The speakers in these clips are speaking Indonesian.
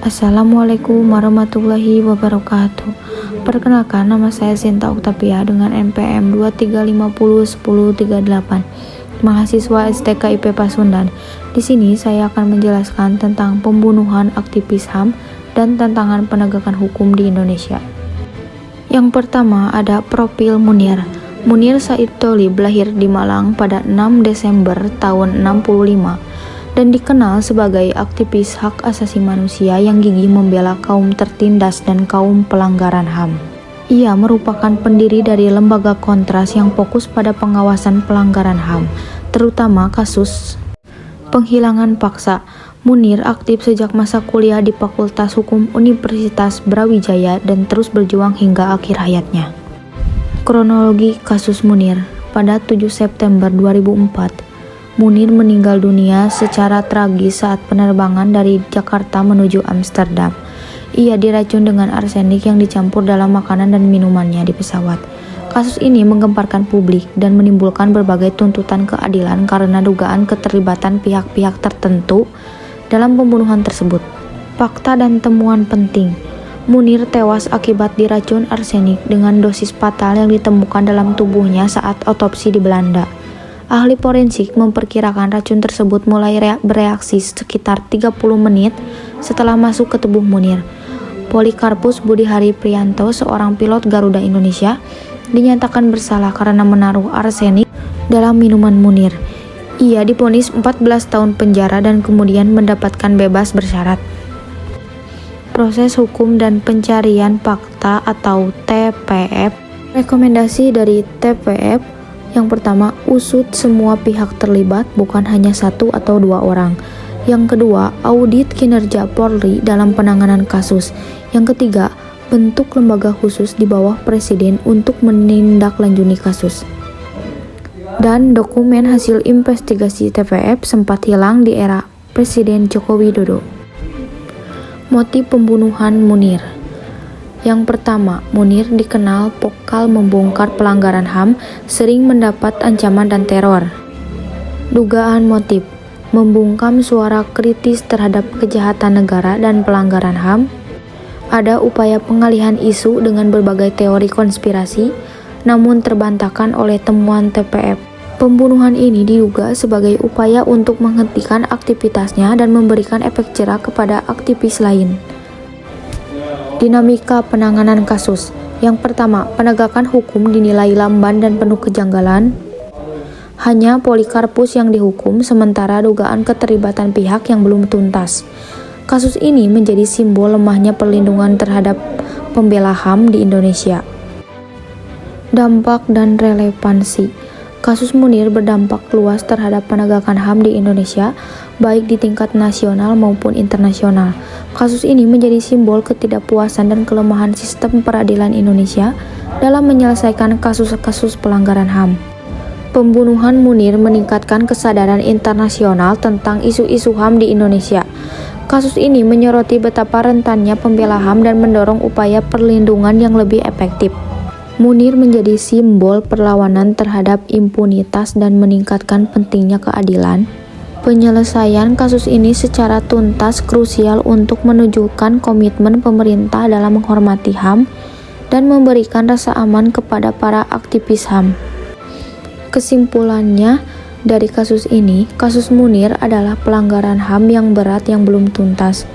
Assalamualaikum warahmatullahi wabarakatuh. Perkenalkan, nama saya Sinta Oktavia dengan NPM 23501038, mahasiswa STK IP Pasundan. Di sini saya akan menjelaskan tentang pembunuhan aktivis HAM dan tantangan penegakan hukum di Indonesia. Yang pertama ada profil Munir. Munir Said Tholib lahir di Malang pada 6 Desember tahun 65 dan dikenal sebagai aktivis hak asasi manusia yang gigih membela kaum tertindas dan kaum pelanggaran HAM. Ia merupakan pendiri dari lembaga Kontras yang fokus pada pengawasan pelanggaran HAM, terutama kasus penghilangan paksa. Munir aktif sejak masa kuliah di Fakultas Hukum Universitas Brawijaya dan terus berjuang hingga akhir hayatnya. Kronologi kasus Munir. Pada 7 September 2004, Munir meninggal dunia secara tragis saat penerbangan dari Jakarta menuju Amsterdam. Ia diracun dengan arsenik yang dicampur dalam makanan dan minumannya di pesawat. Kasus ini menggemparkan publik dan menimbulkan berbagai tuntutan keadilan karena dugaan keterlibatan pihak-pihak tertentu dalam pembunuhan tersebut. Fakta dan temuan penting. Munir tewas akibat diracun arsenik dengan dosis fatal yang ditemukan dalam tubuhnya saat otopsi di Belanda. Ahli forensik memperkirakan racun tersebut mulai bereaksi sekitar 30 menit setelah masuk ke tubuh Munir. Polikarpus Budihari Prianto, seorang pilot Garuda Indonesia, dinyatakan bersalah karena menaruh arsenik dalam minuman Munir. Ia divonis 14 tahun penjara dan kemudian mendapatkan bebas bersyarat. Proses hukum dan pencarian fakta atau TPF. Rekomendasi dari TPF: yang pertama, usut semua pihak terlibat, bukan hanya satu atau dua orang. Yang kedua, audit kinerja Polri dalam penanganan kasus. Yang ketiga, bentuk lembaga khusus di bawah Presiden untuk menindaklanjuti kasus. Dan dokumen hasil investigasi TPF sempat hilang di era Presiden Joko Widodo. Motif pembunuhan Munir. Yang pertama, Munir dikenal vokal membongkar pelanggaran HAM, sering mendapat ancaman dan teror. Dugaan motif: membungkam suara kritis terhadap kejahatan negara dan pelanggaran HAM. Ada upaya pengalihan isu dengan berbagai teori konspirasi, namun terbantahkan oleh temuan TPF. Pembunuhan ini diduga sebagai upaya untuk menghentikan aktivitasnya dan memberikan efek jera kepada aktivis lain. Dinamika penanganan kasus. Yang pertama, penegakan hukum dinilai lamban dan penuh kejanggalan. Hanya Polikarpus yang dihukum, sementara dugaan keterlibatan pihak yang belum tuntas. Kasus ini menjadi simbol lemahnya perlindungan terhadap pembela HAM di Indonesia. Dampak dan relevansi. Kasus Munir berdampak luas terhadap penegakan HAM di Indonesia, baik di tingkat nasional maupun internasional. Kasus ini menjadi simbol ketidakpuasan dan kelemahan sistem peradilan Indonesia dalam menyelesaikan kasus-kasus pelanggaran HAM. Pembunuhan Munir meningkatkan kesadaran internasional tentang isu-isu HAM di Indonesia. Kasus ini menyoroti betapa rentannya pembela HAM dan mendorong upaya perlindungan yang lebih efektif. Munir menjadi simbol perlawanan terhadap impunitas dan meningkatkan pentingnya keadilan. Penyelesaian kasus ini secara tuntas krusial untuk menunjukkan komitmen pemerintah dalam menghormati HAM dan memberikan rasa aman kepada para aktivis HAM. Kesimpulannya, dari kasus ini, kasus Munir adalah pelanggaran HAM yang berat yang belum tuntas.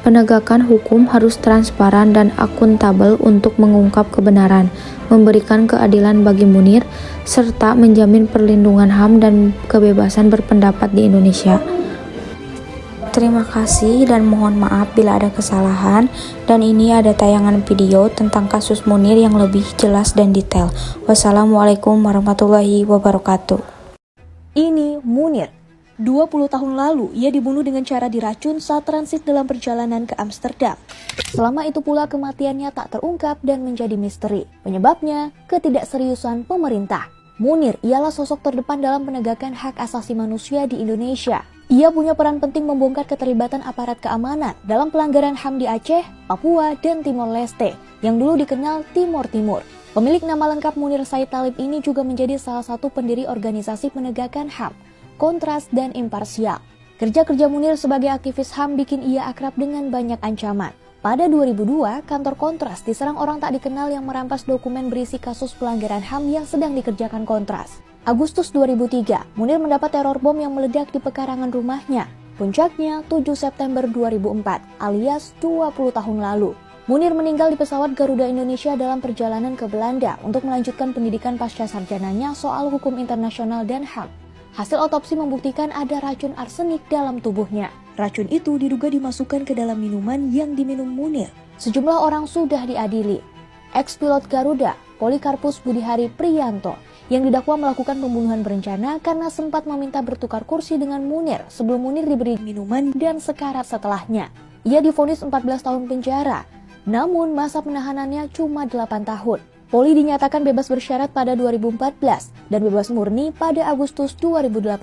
Penegakan hukum harus transparan dan akuntabel untuk mengungkap kebenaran, memberikan keadilan bagi Munir, serta menjamin perlindungan HAM dan kebebasan berpendapat di Indonesia. Terima kasih dan mohon maaf bila ada kesalahan, dan ini ada tayangan video tentang kasus Munir yang lebih jelas dan detail. Wassalamualaikum warahmatullahi wabarakatuh. Ini Munir. 20 tahun lalu, ia dibunuh dengan cara diracun saat transit dalam perjalanan ke Amsterdam. Selama itu pula kematiannya tak terungkap dan menjadi misteri. Penyebabnya, ketidakseriusan pemerintah. Munir ialah sosok terdepan dalam penegakan hak asasi manusia di Indonesia. Ia punya peran penting membongkar keterlibatan aparat keamanan dalam pelanggaran HAM di Aceh, Papua, dan Timor Leste, yang dulu dikenal Timor Timur. Pemilik nama lengkap Munir Said Tholib ini juga menjadi salah satu pendiri organisasi penegakan HAM, Kontras dan Imparsial. Kerja-kerja Munir sebagai aktivis HAM bikin ia akrab dengan banyak ancaman. Pada 2002, kantor Kontras diserang orang tak dikenal yang merampas dokumen berisi kasus pelanggaran HAM yang sedang dikerjakan Kontras. Agustus 2003, Munir mendapat teror bom yang meledak di pekarangan rumahnya. Puncaknya 7 September 2004, alias 20 tahun lalu. Munir meninggal di pesawat Garuda Indonesia dalam perjalanan ke Belanda untuk melanjutkan pendidikan pasca sarjananya soal hukum internasional dan HAM. Hasil otopsi membuktikan ada racun arsenik dalam tubuhnya. Racun itu diduga dimasukkan ke dalam minuman yang diminum Munir. Sejumlah orang sudah diadili. Ex-pilot Garuda, Polikarpus Budihari Priyanto, yang didakwa melakukan pembunuhan berencana karena sempat meminta bertukar kursi dengan Munir sebelum Munir diberi minuman dan sekarat setelahnya. Ia divonis 14 tahun penjara, namun masa penahanannya cuma 8 tahun. Poli dinyatakan bebas bersyarat pada 2014 dan bebas murni pada Agustus 2018.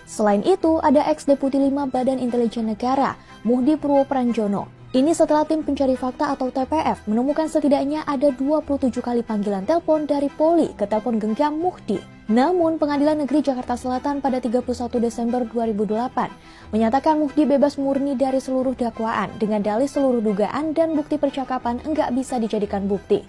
Selain itu, ada ex-deputi 5 Badan Intelijen Negara, Muhdi Purwopranjono. Ini setelah tim pencari fakta atau TPF menemukan setidaknya ada 27 kali panggilan telepon dari Poli ke telepon genggam Muhdi. Namun, Pengadilan Negeri Jakarta Selatan pada 31 Desember 2008 menyatakan Muhdi bebas murni dari seluruh dakwaan dengan dalih seluruh dugaan dan bukti percakapan enggak bisa dijadikan bukti.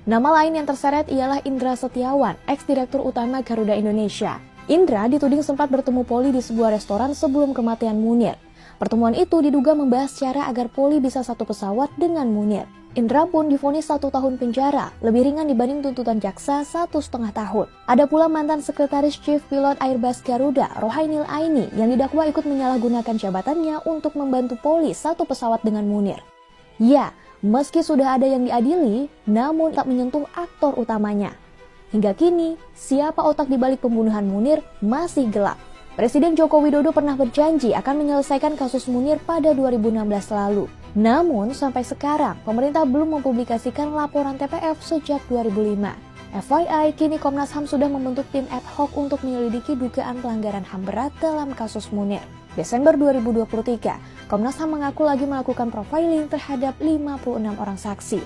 Nama lain yang terseret ialah Indra Setiawan, ex-direktur utama Garuda Indonesia. Indra dituding sempat bertemu Poli di sebuah restoran sebelum kematian Munir. Pertemuan itu diduga membahas cara agar Poli bisa satu pesawat dengan Munir. Indra pun divonis 1 tahun penjara, lebih ringan dibanding tuntutan jaksa 1,5 tahun. Ada pula mantan sekretaris Chief Pilot Airbus Garuda, Rohainil Aini, yang didakwa ikut menyalahgunakan jabatannya untuk membantu Poli satu pesawat dengan Munir. Ya, meski sudah ada yang diadili, namun tak menyentuh aktor utamanya. Hingga kini, siapa otak di balik pembunuhan Munir masih gelap. Presiden Joko Widodo pernah berjanji akan menyelesaikan kasus Munir pada 2016 lalu. Namun, sampai sekarang, pemerintah belum mempublikasikan laporan TPF sejak 2005. FYI, kini Komnas HAM sudah membentuk tim ad hoc untuk menyelidiki dugaan pelanggaran HAM berat dalam kasus Munir. Desember 2023, Komnas HAM mengaku lagi melakukan profiling terhadap 56 orang saksi.